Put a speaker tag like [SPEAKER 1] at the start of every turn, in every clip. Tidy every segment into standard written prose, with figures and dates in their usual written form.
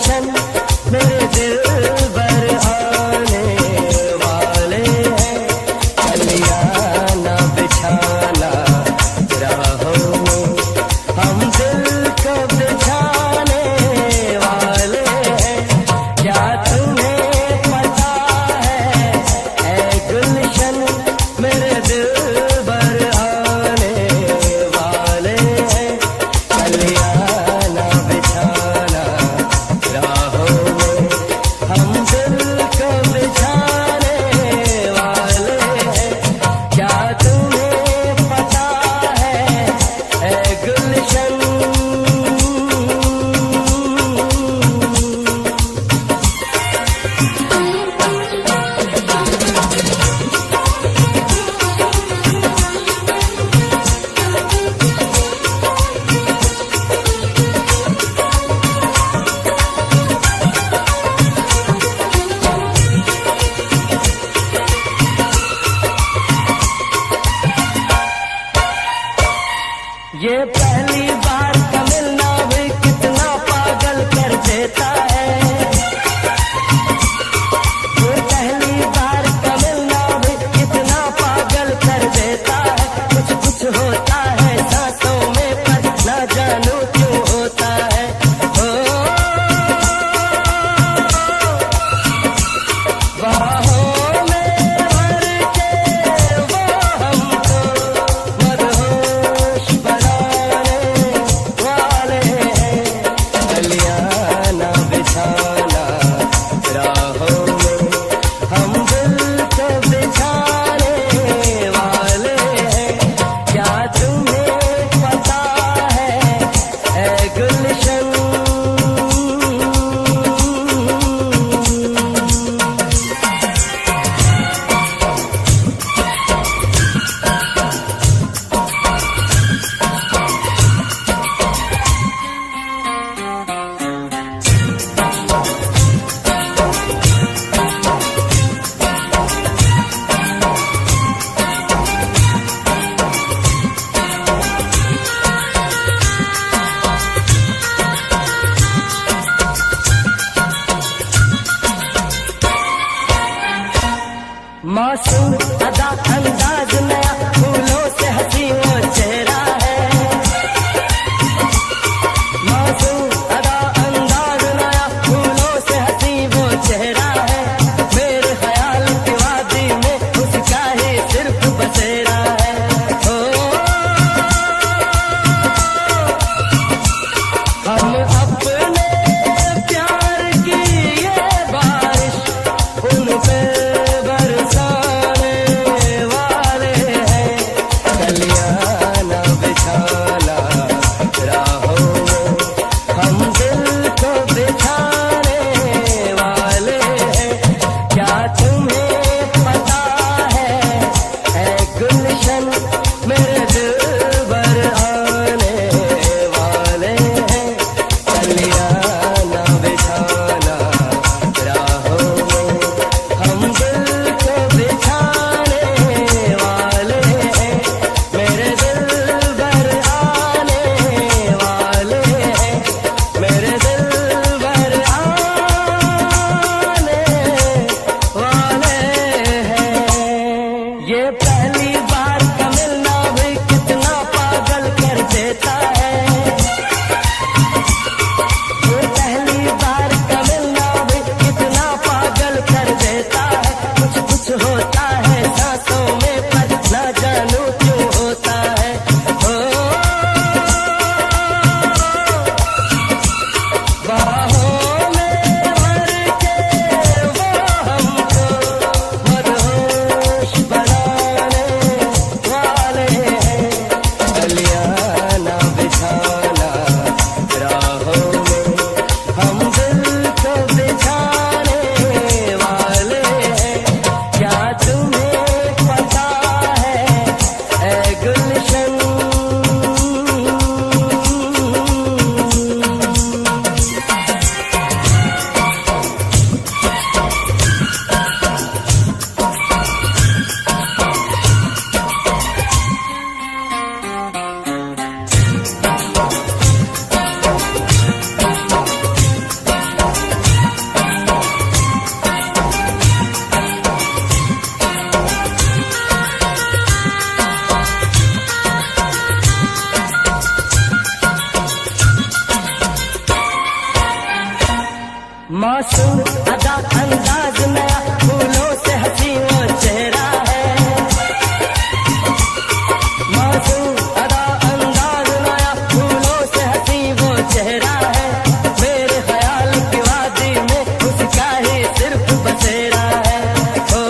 [SPEAKER 1] गुलशन मेरे दिल भर आने वाले हैं। कलियां ना बिछाना राहों में, हम दिल को बिछाने वाले हैं। क्या तुम्हें पता है ऐ गुलशन मेरे दिल भर आने वाले हैं। कलियां ना बिछाना राहों मासूम अदा अंदाज नया, फूलों से हंसी वो चेहरा है। मासूम अदा अंदाज नया, फूलों से हंसी वो चेहरा है। मेरे ख्याल की वादी में उसका ही सिर्फ बसेरा है। ओ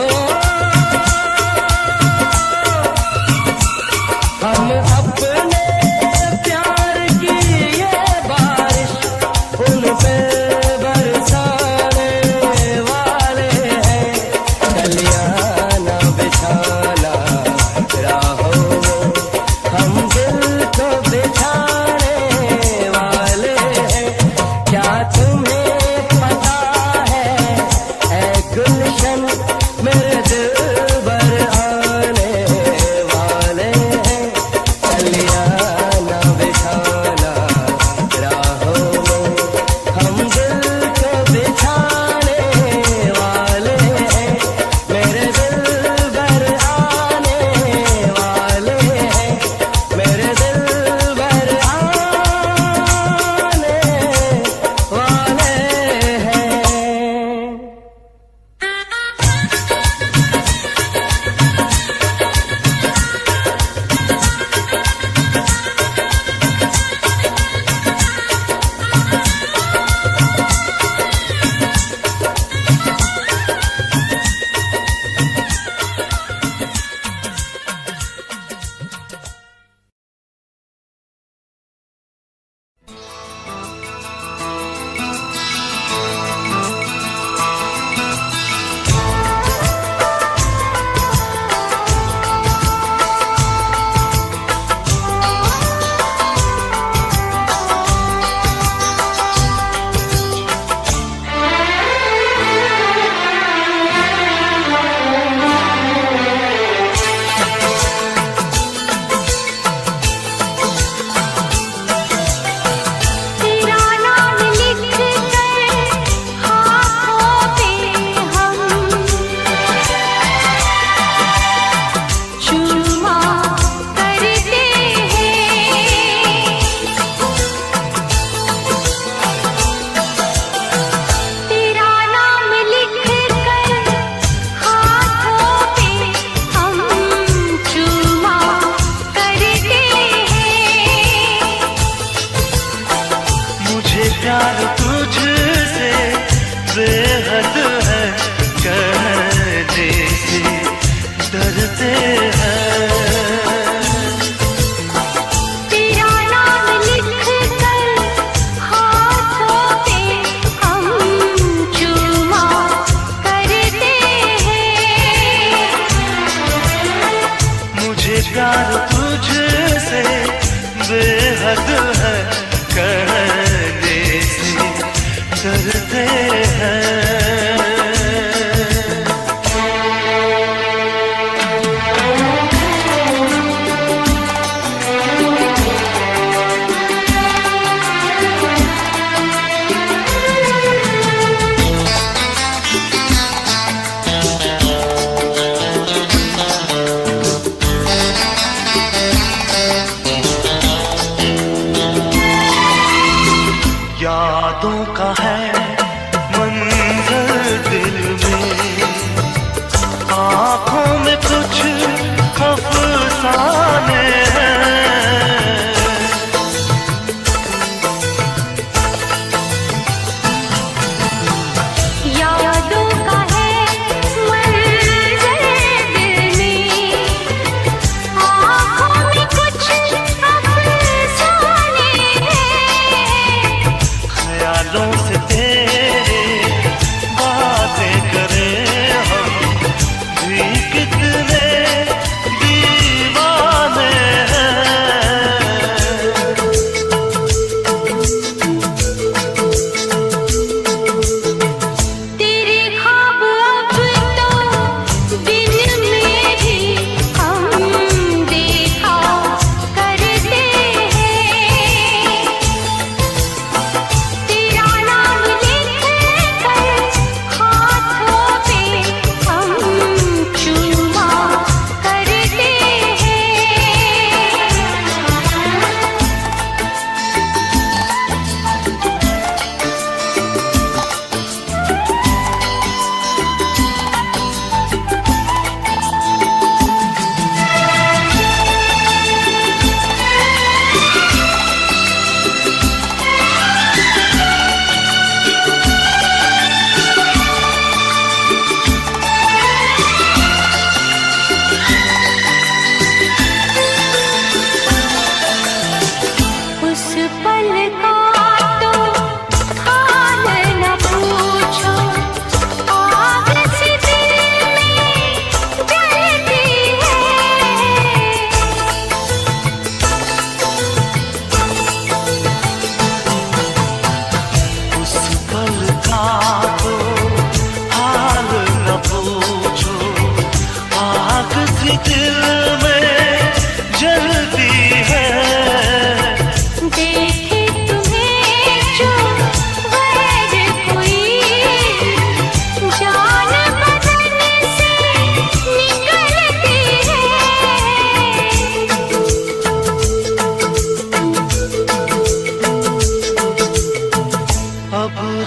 [SPEAKER 1] हम अपने प्यार की ये बारिश उन पे बरसाने वाले हैं। कलियां ना बिछाना राहों में, हम दिल को बिछाने वाले हैं। क्या तुम्हें पता है ऐ गुलशन, मेरे दिल भर आने वाले हैं। कलियां ना बिछाना राहों में, हम दिल को बिछाने वाले हैं। मेरे दिल भर आने वाले हैं। मेरे दिल भर आने वाले हैं।
[SPEAKER 2] तेरा नाम लिख कर हाथों पे हम चूमा करते हैं। तेरा नाम लिख कर हाथों पे हम चूमा करते हैं।
[SPEAKER 3] मुझे प्यार तुझसे बेहद है, कहने से डरते हैं।
[SPEAKER 2] तेरा नाम लिख कर हाथों पे हम चूमा करते हैं।
[SPEAKER 3] मुझे प्यार तुझसे बेहद है, कहने से डरते हैं। यादों का है मंदिर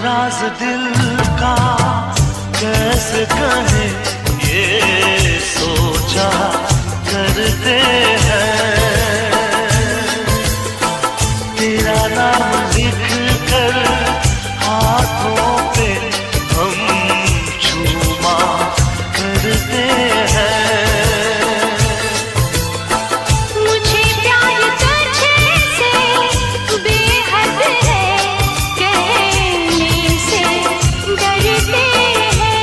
[SPEAKER 3] राज दिल का कैसे कहे ये सोचा करते हैं। तेरा नाम लिख कर हाथों पे हम चूमा करते हैं।
[SPEAKER 2] मुझे प्यार तुझसे बेहद है, कहने से डरते हैं।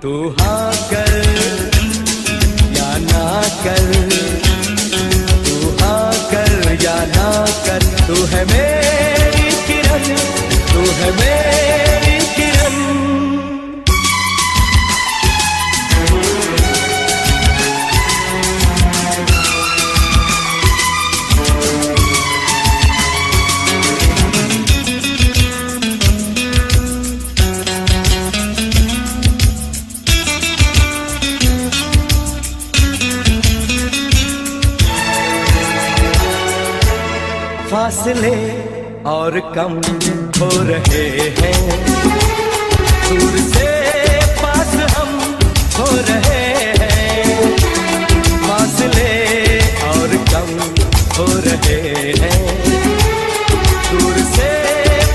[SPEAKER 1] तू हाँ कर या ना कर, तू हाँ कर या ना कर, तू है मेरी किरण, तू है मेरी किरण। फासले और कम हो रहे हैं, दूर से पास हम हो रहे हैं। फासले और कम हो रहे हैं, दूर से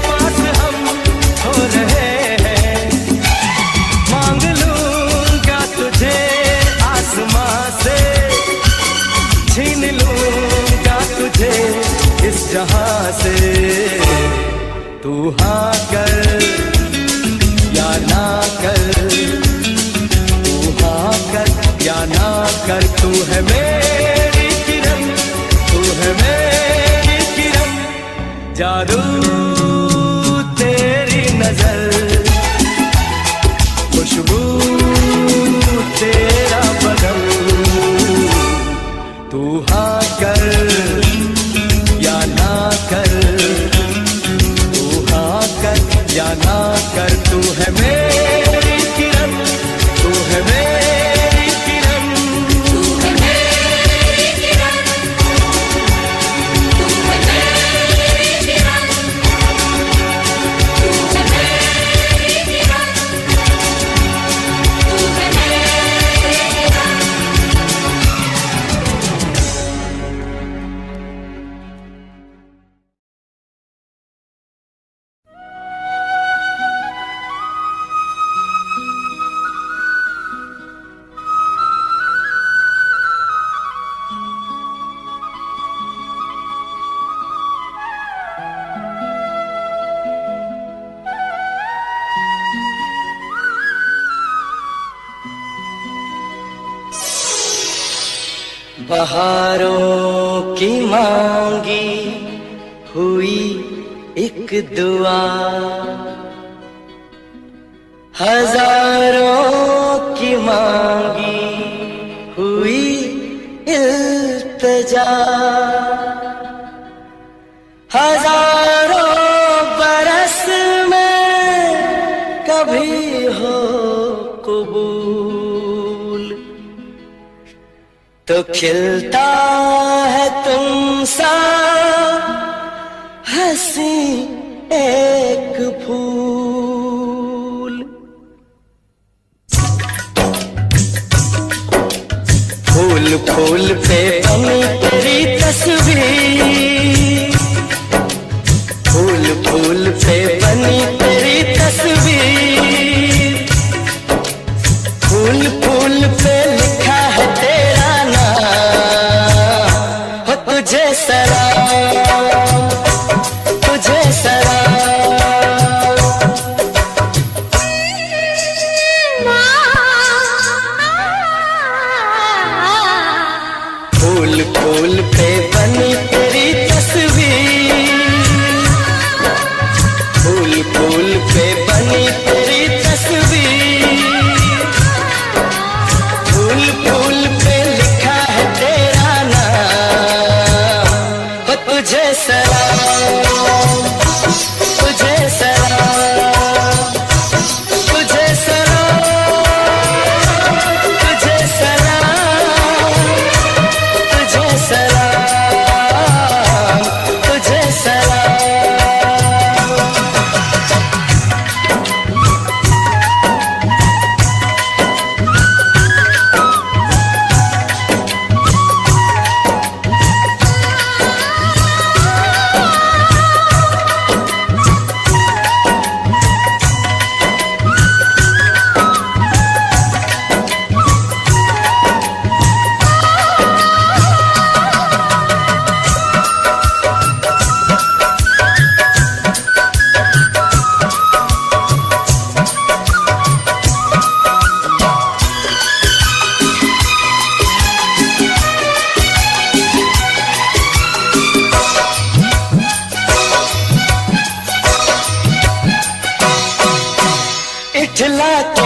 [SPEAKER 1] पास हम हो रहे हैं। मांग लूंगा तुझे आसमां से, छीन लूंगा तुझे इस जहां से। तू हाँ कर या ना कर, तू हाँ कर या ना कर, तू है मेरी किरण, तू है मेरी किरण। जादू तेरी नजर, खुशबू तेरा बदन। तू हाँ कर या ना कर, तू हाँ कर या ना कर, तू है मेरी किरण, तू है मेरी किरण, तू है मेरी किरण, तू है मेरी किरण, तू है मेरी किरण, तू है मेरी किरण। बहारों की मांगी हुई एक दुआ, हजारों की मांगी हुई इल्तिजा, हजारों बरस में कभी हो कबूल, तो खिलता है तुमसा हंसी एक फूल। फूल फूल पे बनी तेरी तस्वीर, फूल फूल पे बनी तेरी तस्वीर, फूल फूल पे लिखा है तेरा नाम। हो तुझे सलाम, तुझे सलाम। फूल फूल पे बनी तेरी तस्वीर, फूल फूल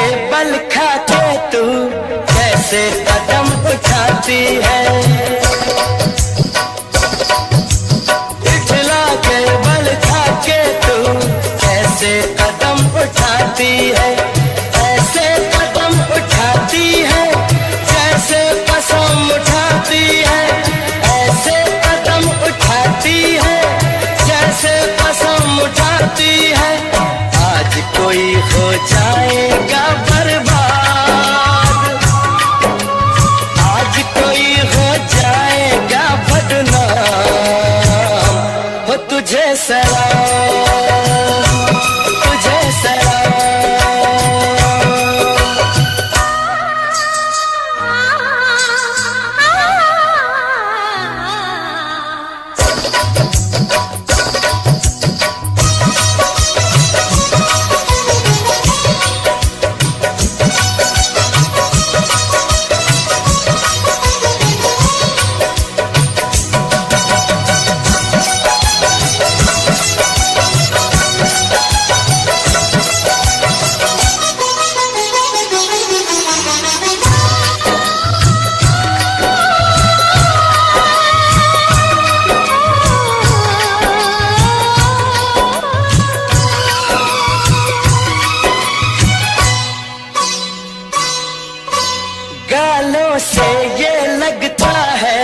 [SPEAKER 1] के बल खा के तू कैसे कदम उठाती है, इठला के बल खा के तू कैसे कदम उठाती है, ऐसे कदम उठाती है जैसे कसम उठाती है, ऐसे कदम उठाती है जैसे कसम उठाती है। आज कोई हो जाएगा बर्बाद, आज कोई हो जाएगा बदनाम, हो तुझे सलाम, तुझे सलाम। गालों से ये लगता है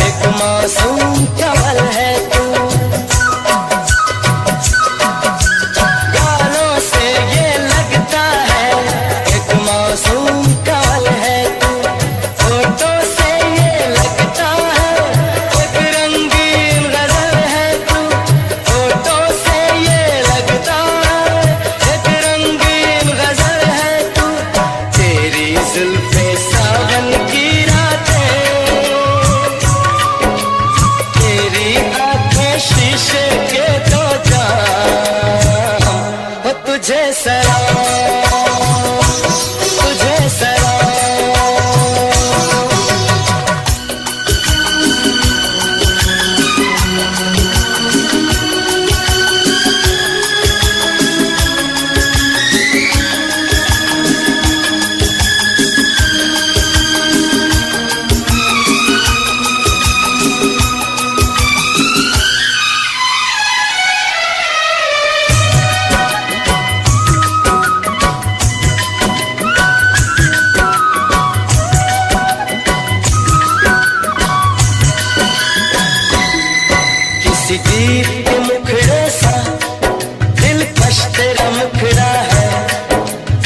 [SPEAKER 1] एक मासूम कमल है तू, गालों से ये लगता है एक मासूम कमल है तू, फोटो से ये लगता है एक रंगीन गजल है तू, फोटो से ये लगता है एक रंगीन गजल है तू। तेरी जुल्फे सावन की रातें, तेरी आंखें शीशे के दो जाम, हो तुझे सलाम, तुझे सलाम। किसी गीत के मुखड़े सा दिलकश तेरा मुखड़ा है,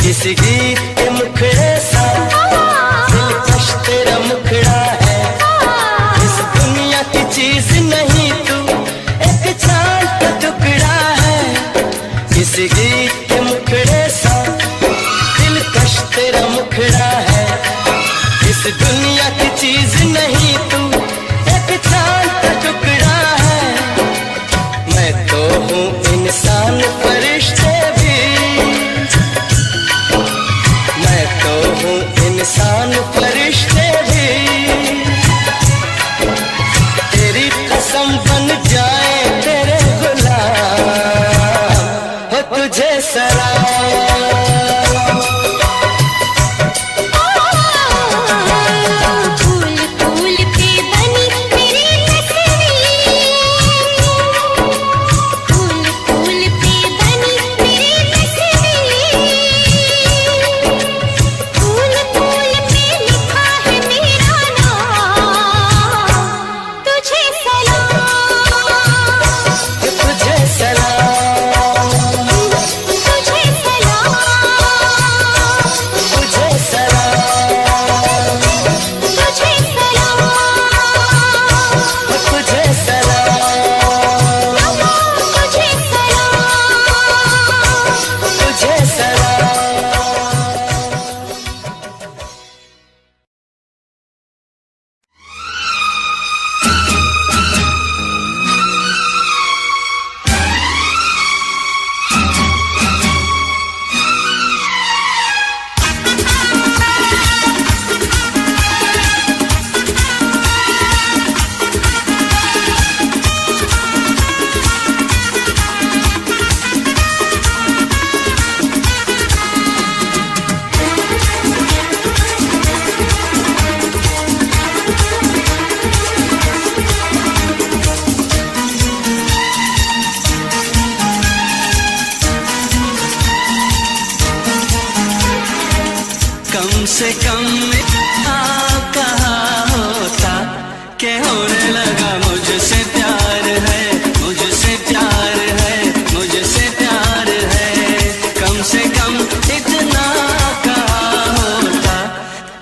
[SPEAKER 1] किसी गीत के मुखड़े सा दिलकश तेरा मुखड़ा है। इस दुनिया की चीज नहीं तू एक चांद का टुकड़ा है, किसी गीत के मुखड़े सा दिलकश तेरा मुखड़ा है। इस दुनिया की चीज नहीं तू एक चांद का टुकड़ा है। मैं तो हूँ इंसान फरिश्ते भी, मैं तो हूँ इंसान फरिश्ते भी, तेरी कसम बन जाए तेरे गुलाम, हो तुझे सलाम।
[SPEAKER 2] फूल फूल पे बनी मेरी तस्वीर, फूल फूल पे बनी मेरी तस्वीर, फूल फूल पे लिखा है
[SPEAKER 1] से कम इतना कहा होता कि होने लगा मुझसे प्यार है, मुझसे प्यार है, मुझसे प्यार है। कम से कम इतना कहा होता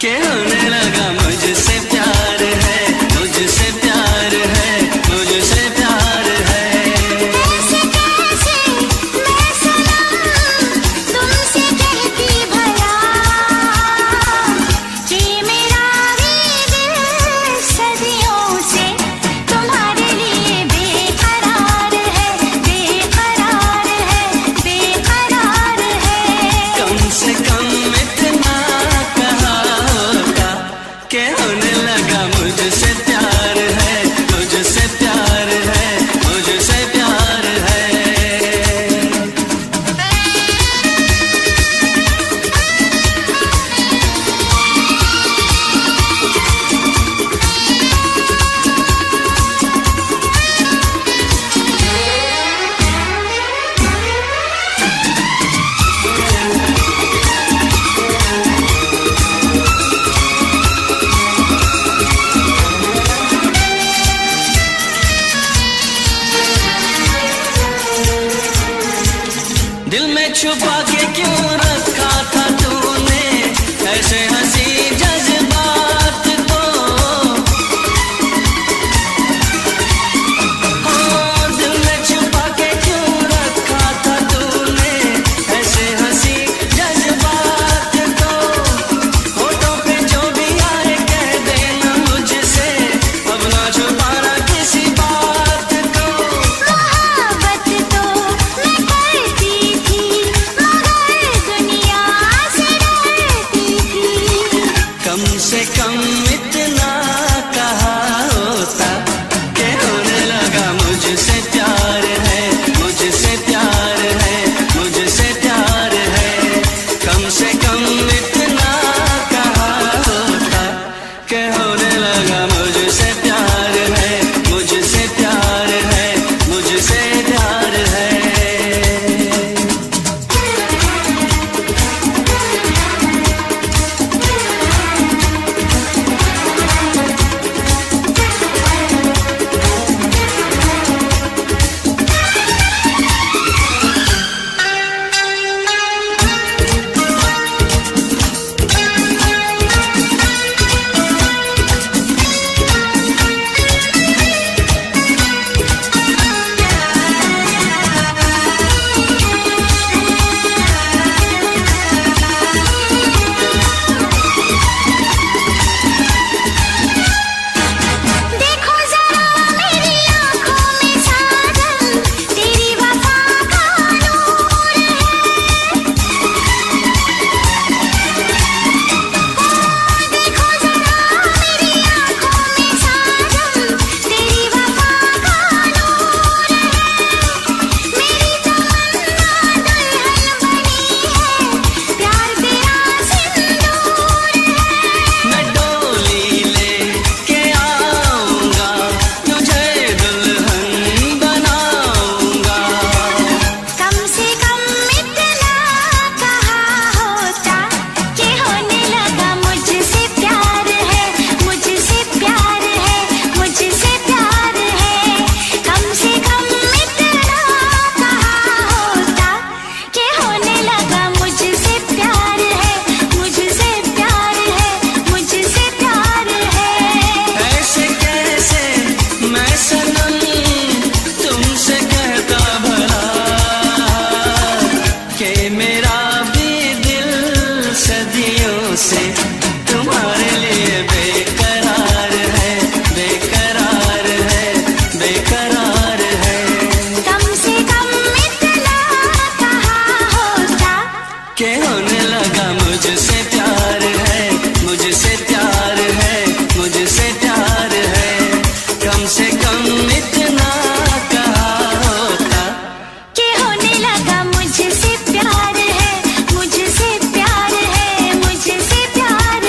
[SPEAKER 1] कि होने लगा मुझसे प्यार है, मुझसे प्यार है, मुझसे प्यार है।
[SPEAKER 2] कैसे कैसे मैं सनम तुमसे कहती भला कि मेरा भी दिल सदियों से तुम्हारे लिए बेकरार है, बेकरार है, बेकरार है।
[SPEAKER 1] कम से कम इतना कहा होता कि होने लगा मुझसे प्यार है, मुझसे प्यार है, मुझसे प्यार है। दिल में छुपा के क्यों रखा था तूने ऐसे हंसी जज्बात को? हाँ, दिल में छुपा के क्यों रखा था तूने ऐसे हंसी जज्बात को? होठों पे जो भी आए कह देना मुझसे, अब ना छुपाना किसी बात को।
[SPEAKER 2] मोहब्बत तो मैं करती थी मगर दुनिया से डरती थी।
[SPEAKER 1] कम से कम इतना कहा होता कि होने लगा मुझसे प्यार है, मुझसे प्यार है, मुझसे प्यार है। कम से कम इतना कहा होता कि होने लगा मुझसे प्यार है, मुझसे प्यार है, मुझसे प्यार है।
[SPEAKER 2] देखो जरा मेरी आँखों में साजन तेरी वफा का नूर है। देखो जरा मेरी आँखों में साजन तेरी वफा का नूर है। मेरी तमन्ना दुल्हन बनी है, प्यार तेरा सिंदूर है।
[SPEAKER 1] मैं डोली लेके आऊंगा, तुझे दुल्हन बनाऊंगा।
[SPEAKER 2] कम से कम इतना कहा होता कि होने लगा मुझसे प्यार है, मुझसे प्यार है, मुझसे प्यार है। कम से कम इतना कहा होता कि होने लगा मुझसे प्यार है, मुझसे प्यार है, मुझसे प्यार है।
[SPEAKER 1] ऐसे कैसे मैं सनम तुमसे कहता भला कि मेरा भी दिल सदियों से तुम्हारे लिए बेकरार है, बेकरार है, बेकरार है।
[SPEAKER 2] कम से कम इतना कहा होता
[SPEAKER 1] कि होने लगा मुझसे प्यार है, मुझसे प्यार है, मुझसे प्यार है। कम से कम इतना कहा होता
[SPEAKER 2] कि होने लगा मुझसे प्यार है, मुझसे प्यार है, मुझसे प्यार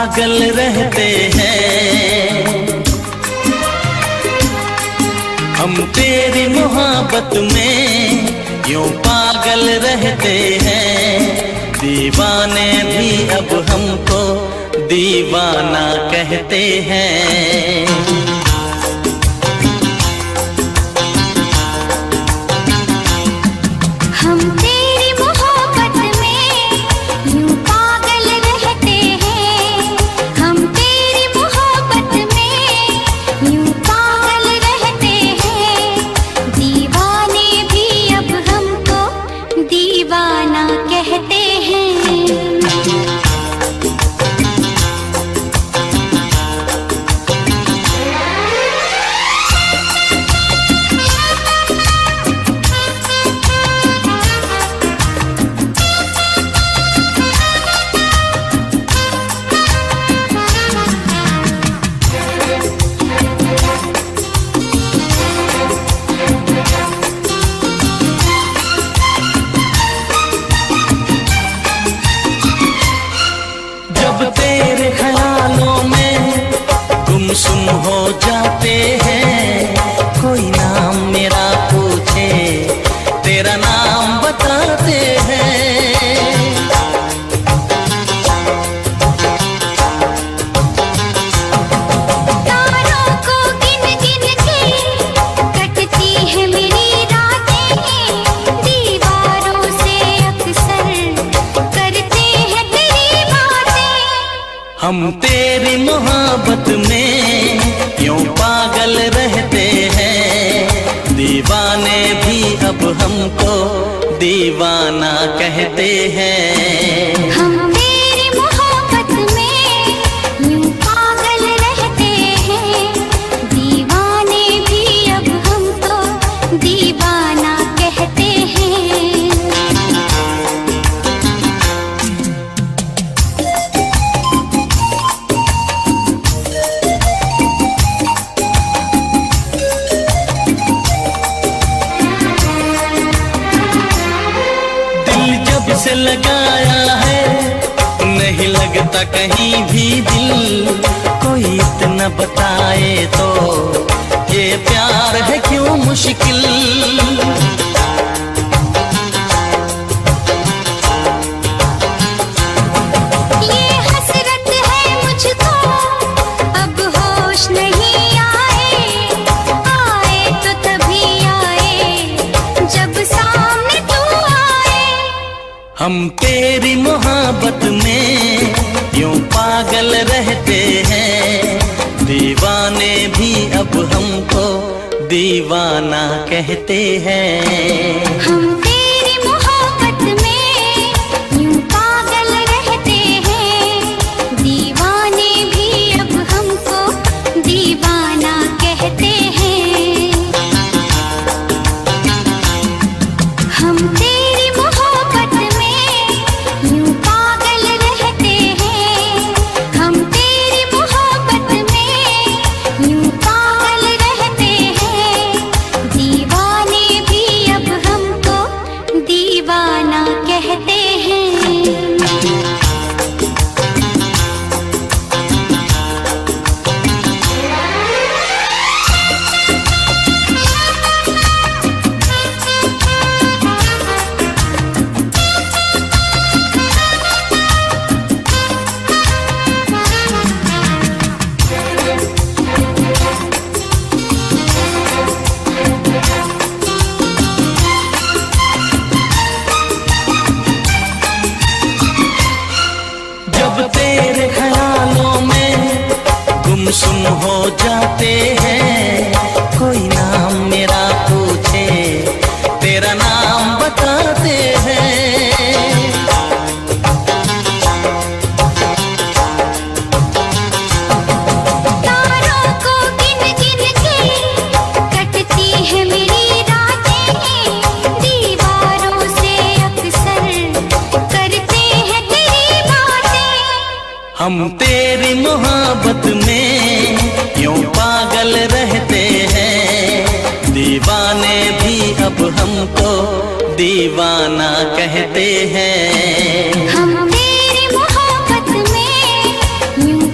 [SPEAKER 1] पागल रहते हैं। हम तेरी मोहब्बत में यूं पागल रहते हैं। दीवाने भी अब हमको दीवाना कहते हैं।
[SPEAKER 2] हम तेरी मोहब्बत में यूं पागल रहते हैं। हम तेरी मोहब्बत में यूं पागल रहते हैं। दीवाने भी अब हमको दीवाना कहते हैं।
[SPEAKER 1] जब तेरे ख्यालों में गुमसुम हो जाते हैं। कोई नाम मेरा पूछे तेरा नाम बताते हैं।
[SPEAKER 2] तारों को गिन गिन के कटती है मेरी रातें। दीवारों से अक्सर करते हैं तेरी बातें।
[SPEAKER 1] हम तेरी मोहब्बत में यूं पागल रहते हैं। दीवाने भी अब हमको दीवाना कहते हैं।
[SPEAKER 2] हम तेरी मोहब्बत में यूं पागल रहते हैं। दीवाने भी अब हमको दीवाना कहते हैं।
[SPEAKER 1] दिल जब से लगाया है नहीं लगता कहीं भी दिल। कोई इतना बताए तो ये प्यार है क्यों मुश्किल।
[SPEAKER 2] ये हसरत है मुझको अब होश नहीं आए। आए तो तभी आए जब सामने तू आए।
[SPEAKER 1] हम तेरी मोहब्बत में यूं पागल रहते हैं। दीवाने भी अब हमको दीवाना कहते हैं।
[SPEAKER 2] हम तेरी मोहब्बत में यूं पागल रहते हैं। दीवाने भी अब हमको दीवाना कहते हैं। हम तेरी मोहब्बत में यूं पागल रहते हैं। हम तेरी मोहब्बत में यूं पागल रहते हैं। दीवाने भी अब हमको दीवाना कहते हैं।
[SPEAKER 1] जब तेरे ख्यालों में गुमसुम हो जाते हैं। कोई नाम मेरा पूछे तेरा नाम बताते हैं।
[SPEAKER 2] तारों को गिन गिन के कटती है मेरी रातें। दीवारों से अक्सर करते हैं तेरी बातें।
[SPEAKER 1] हम तेरी मोहब्बत में यूं पागल रहते हैं। दीवाने भी अब हमको दीवाना कहते हैं।
[SPEAKER 2] हम तेरी मोहब्बत में यूं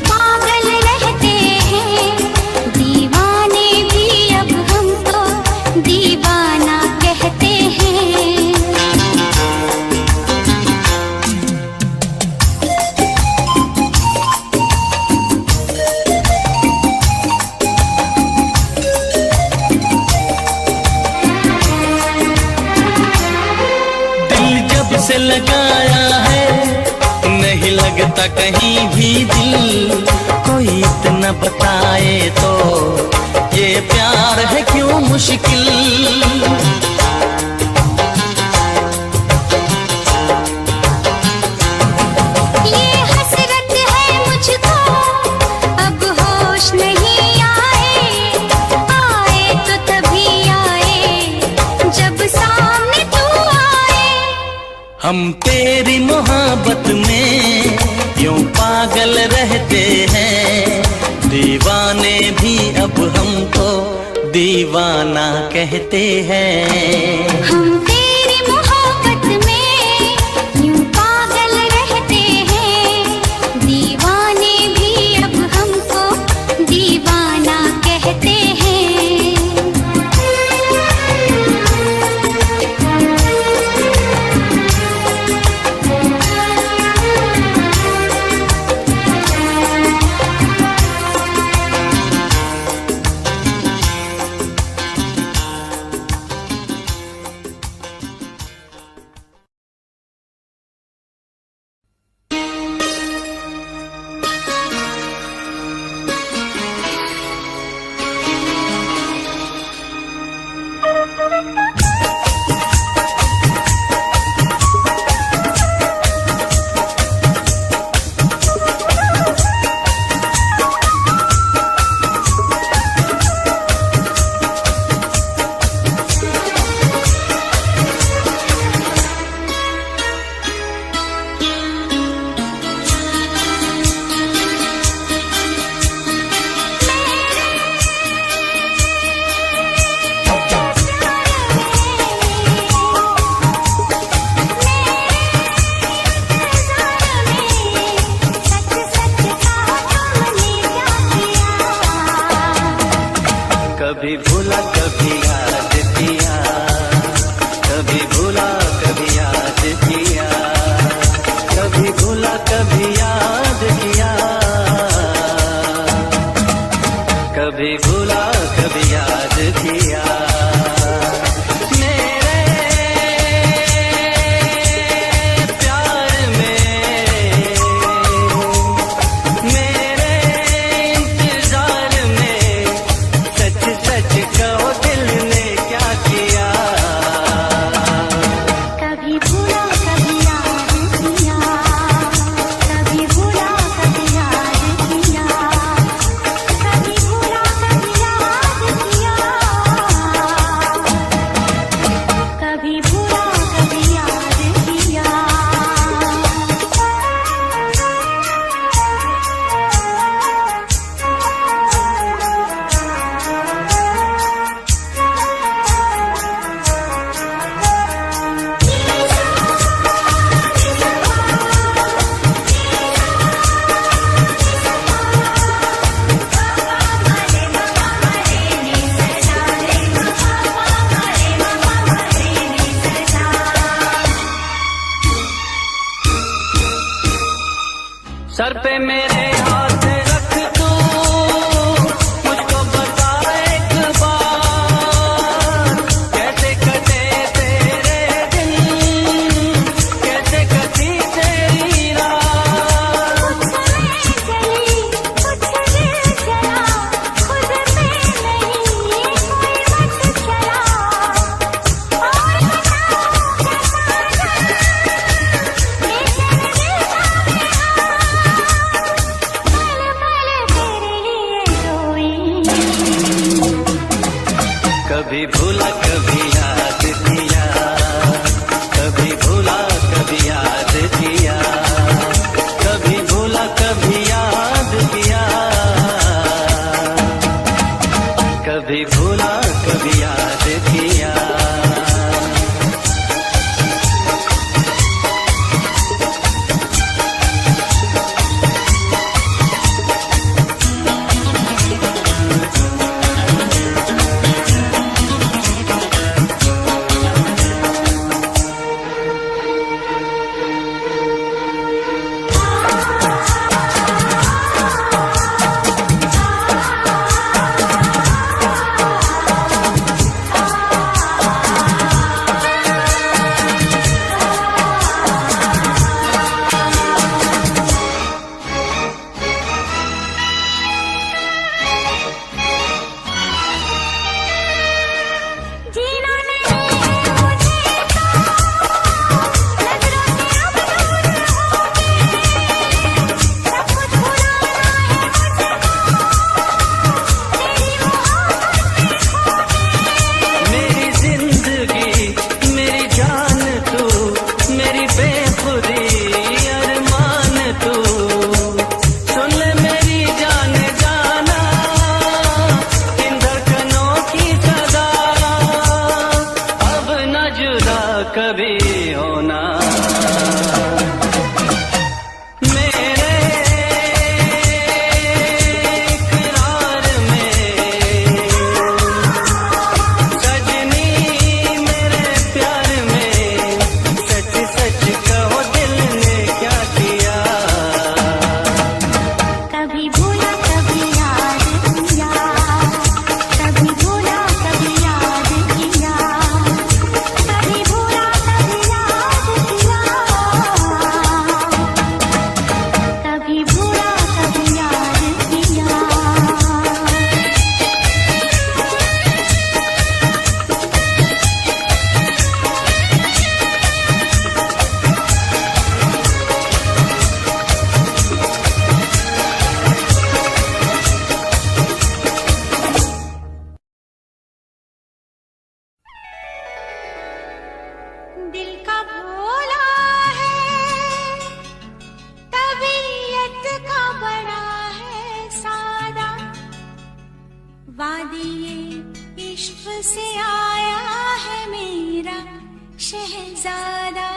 [SPEAKER 1] लगाया है, नहीं लगता कहीं भी दिल। कोई इतना बताए तो ये प्यार है क्यों मुश्किल।
[SPEAKER 2] ये हसरत है मुझको, अब होश नहीं आए। आए तो तभी आए जब सामने तू आए।
[SPEAKER 1] हम तेरी मोहब्बत में यूं पागल रहते हैं, दीवाने भी अब हमको दीवाना कहते हैं।
[SPEAKER 2] हम तेरी मोहब्बत में यूं पागल रहते हैं, दीवाने भी अब हमको दीवाना कहते हैं।
[SPEAKER 1] कभी भूला कभी याद किया, कभी भूला कभी याद किया, कभी भूला कभी याद किया, कभी भूला कभी याद किया। मेरे प्यार में, मेरे इंतजार में, सच सच कहो दिल ने क्या किया।
[SPEAKER 2] कभी भूला कभी याद किया, कभी भूला कभी याद किया, कभी भूला कभी याद किया, कभी भूला कभी याद किया।
[SPEAKER 1] सर पे मेरे हाथ रख तू, मुझको बता एक बार, कैसे कटे तेरे दिन, कैसे कटी तेरी रात।
[SPEAKER 2] कुछ में चली कुछ दिल चला, खुद पे नहीं कोई मत चला। और बताओ
[SPEAKER 1] कभी भूला कभी याद किया, कभी भूला कभी याद किया, कभी भूला कभी याद किया, कभी भूला कभी याद किया।
[SPEAKER 2] वादिये इश्क से आया है मेरा शहजादा।